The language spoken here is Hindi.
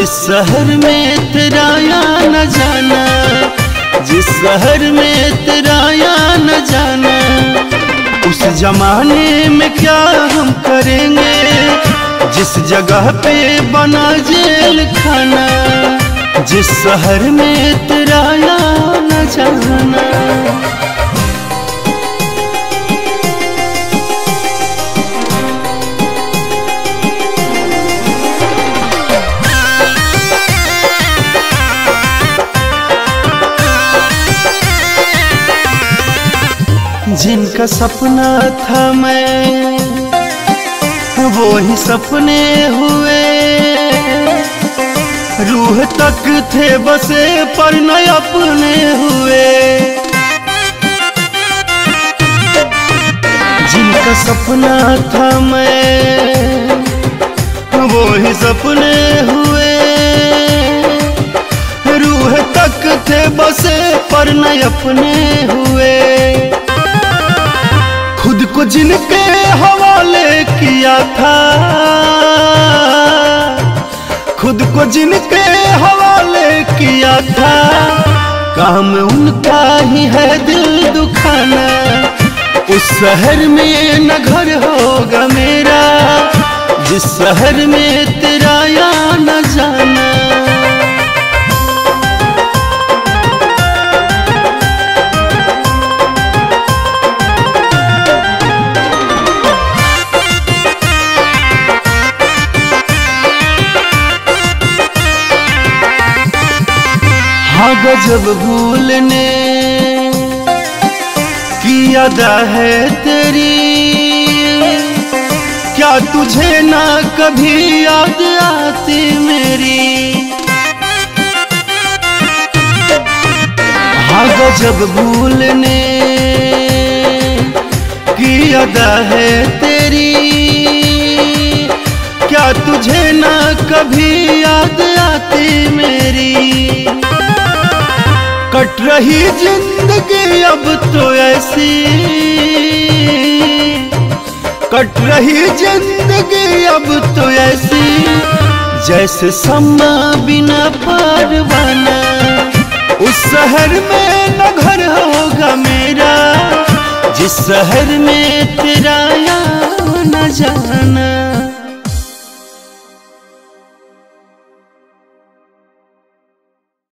जिस शहर में तेरा या न जाना, जिस शहर में तेरा या न जाना, उस जमाने में क्या हम करेंगे, जिस जगह पे बना जेल खाना, जिस शहर में तेरा या न जाना। जिनका सपना था मैं वो ही सपने हुए, रूह तक थे बसे पर न अपने हुए। जिनका सपना था मैं वो ही सपने हुए, रूह तक थे बसे पर न अपने हुए। खुद को जिनके हवाले किया था, खुद को जिनके हवाले किया था, काम उनका ही है दिल दुखाना। उस शहर में न घर होगा मेरा, जिस शहर में तेरा या न जाना। हाँ गजब भूलने की अदा है तेरी, क्या तुझे ना कभी याद आती मेरी। हाँ गजब भूलने की अदा है तेरी, क्या तुझे ना कभी याद आती मेरी। कट रही जिंदगी अब तो ऐसी, कट रही जिंदगी अब तो ऐसी, जैसे समा बिना परवाना। उस शहर में न घर होगा मेरा, जिस शहर में तेरा या न जाना।